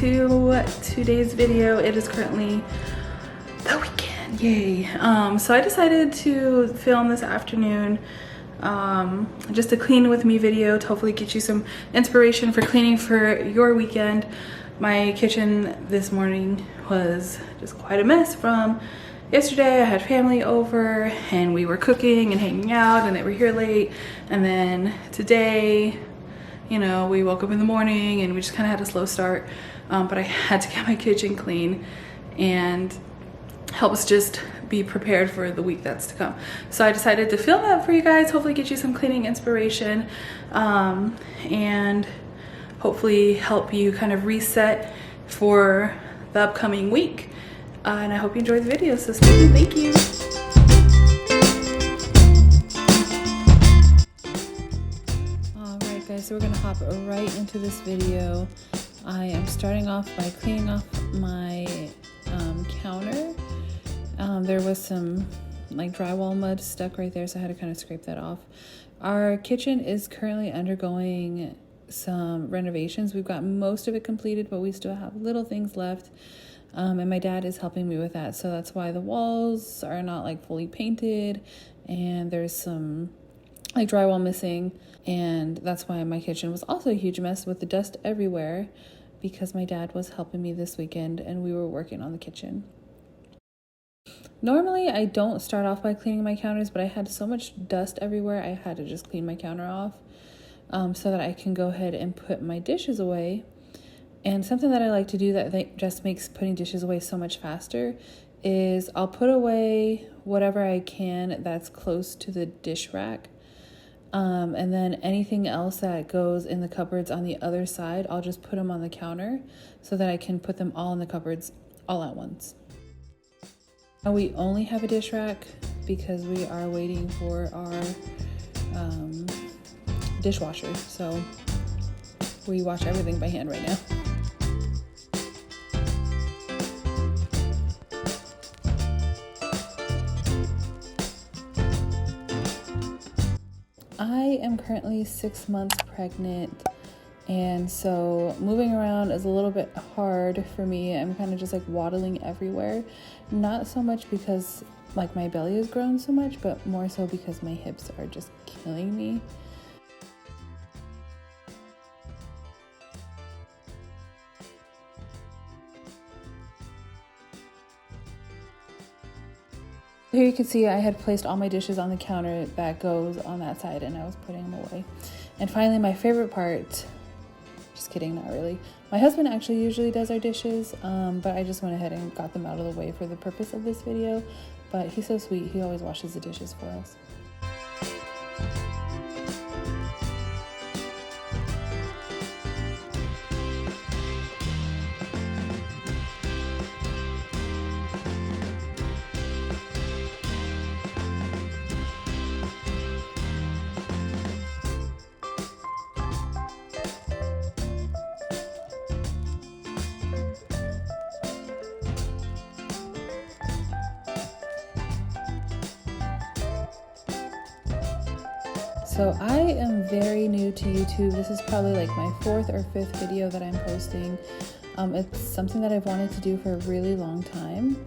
to today's video. It is currently the weekend, yay. So I decided to film this afternoon just a clean with me video to hopefully get you some inspiration for cleaning for your weekend. My kitchen this morning was just quite a mess from yesterday. I had family over and we were cooking and hanging out and they were here late. And then today, you know, we woke up in the morning and we just kind of had a slow start. But I had to get my kitchen clean and help us just be prepared for the week that's to come. So I decided to film that for you guys, hopefully get you some cleaning inspiration, and hopefully help you kind of reset for the upcoming week. And I hope you enjoy the video, so stay tuned. Thank you. All right, guys, so we're gonna hop right into this video. I am starting off by cleaning off my counter. There was some like drywall mud stuck right there, so I had to kind of scrape that off. Our kitchen is currently undergoing some renovations. We've got most of it completed, but we still have little things left. And my dad is helping me with that, so that's why the walls are not like fully painted and there's some like drywall missing, and that's why my kitchen was also a huge mess with the dust everywhere, because my dad was helping me this weekend and we were working on the kitchen. Normally I don't start off by cleaning my counters, but I had so much dust everywhere I had to just clean my counter off so that I can go ahead and put my dishes away. And something that I like to do that just makes putting dishes away so much faster is I'll put away whatever I can that's close to the dish rack. And then anything else that goes in the cupboards on the other side, I'll just put them on the counter so that I can put them all in the cupboards all at once. Now we only have a dish rack because we are waiting for our dishwasher. So we wash everything by hand right now. I am currently 6 months pregnant, and so moving around is a little bit hard for me. I'm kind of just like waddling everywhere. Not so much because like my belly has grown so much, but more so because my hips are just killing me. Here you can see I had placed all my dishes on the counter that goes on that side, and I was putting them away. And finally, my favorite part, just kidding, not really. My husband actually usually does our dishes, but I just went ahead and got them out of the way for the purpose of this video. But he's so sweet, he always washes the dishes for us. So I am very new to YouTube. This is probably like my 4th or 5th video that I'm posting. It's something that I've wanted to do for a really long time.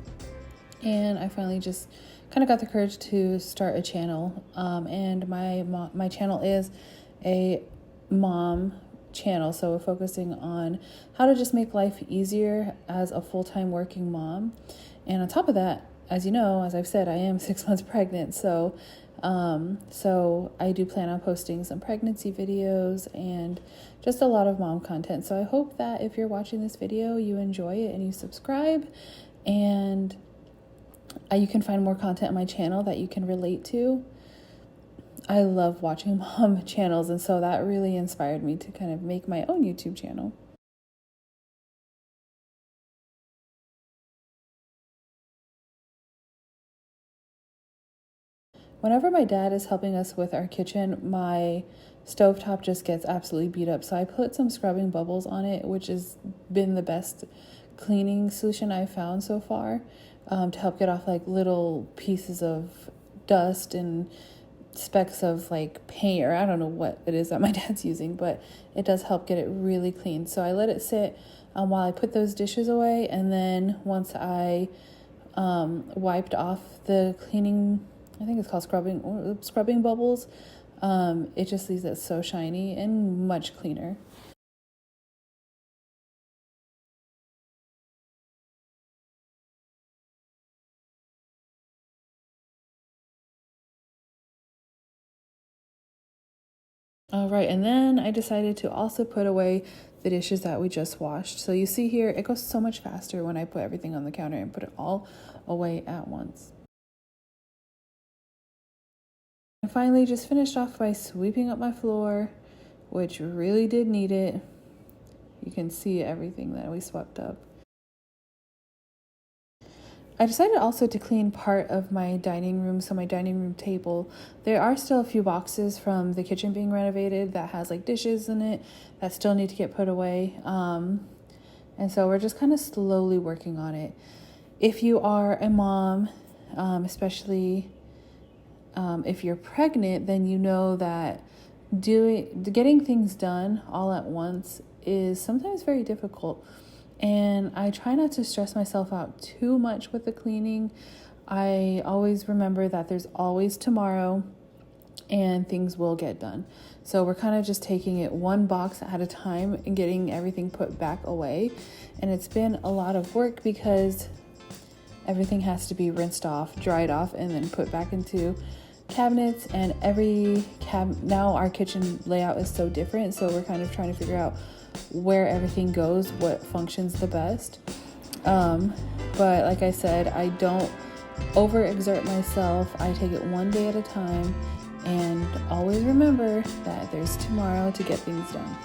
And I finally just kind of got the courage to start a channel. And my channel is a mom channel. So we're focusing on how to just make life easier as a full-time working mom. And on top of that, as you know, as I've said, I am 6 months pregnant. So I do plan on posting some pregnancy videos and just a lot of mom content. So I hope that if you're watching this video, you enjoy it and you subscribe, and you can find more content on my channel that you can relate to. I love watching mom channels, and so that really inspired me to kind of make my own YouTube channel. Whenever my dad is helping us with our kitchen, my stovetop just gets absolutely beat up. So I put some scrubbing bubbles on it, which has been the best cleaning solution I've found so far, to help get off like little pieces of dust and specks of like paint, or I don't know what it is that my dad's using, but it does help get it really clean. So I let it sit while I put those dishes away. And then once I wiped off the cleaning, I think it's called scrubbing bubbles, it just leaves it so shiny and much cleaner. All right, and then I decided to also put away the dishes that we just washed. So you see here, it goes so much faster when I put everything on the counter and put it all away at once. I finally just finished off by sweeping up my floor, which really did need it. You can see everything that we swept up. I decided also to clean part of my dining room, so my dining room table. There are still a few boxes from the kitchen being renovated that has like dishes in it that still need to get put away. And so we're just kind of slowly working on it. If you are a mom, especially if you're pregnant, then you know that getting things done all at once is sometimes very difficult. And I try not to stress myself out too much with the cleaning. I always remember that there's always tomorrow and things will get done. So we're kind of just taking it one box at a time and getting everything put back away. And it's been a lot of work because everything has to be rinsed off, dried off, and then put back into cabinets. And now our kitchen layout is so different. So we're kind of trying to figure out where everything goes, what functions the best. But like I said, I don't overexert myself. I take it one day at a time and always remember that there's tomorrow to get things done.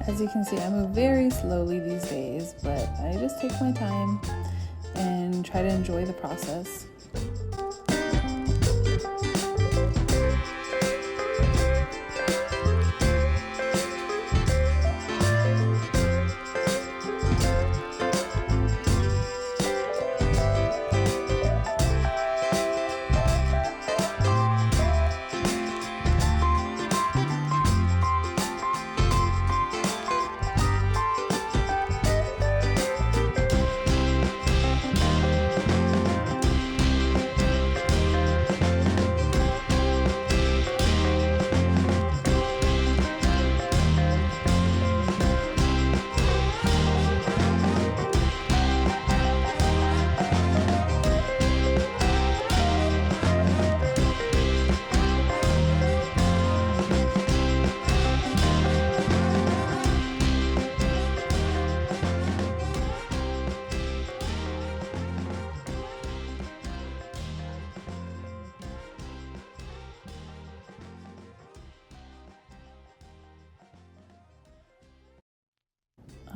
As you can see, I move very slowly these days, but I just take my time and try to enjoy the process.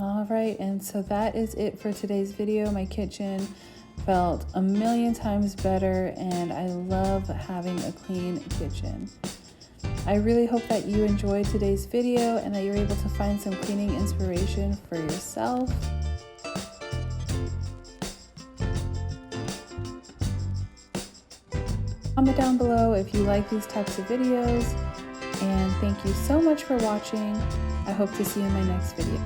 All right, and so that is it for today's video. My kitchen felt a million times better, and I love having a clean kitchen. I really hope that you enjoyed today's video and that you're able to find some cleaning inspiration for yourself. Comment down below if you like these types of videos, and thank you so much for watching. I hope to see you in my next video.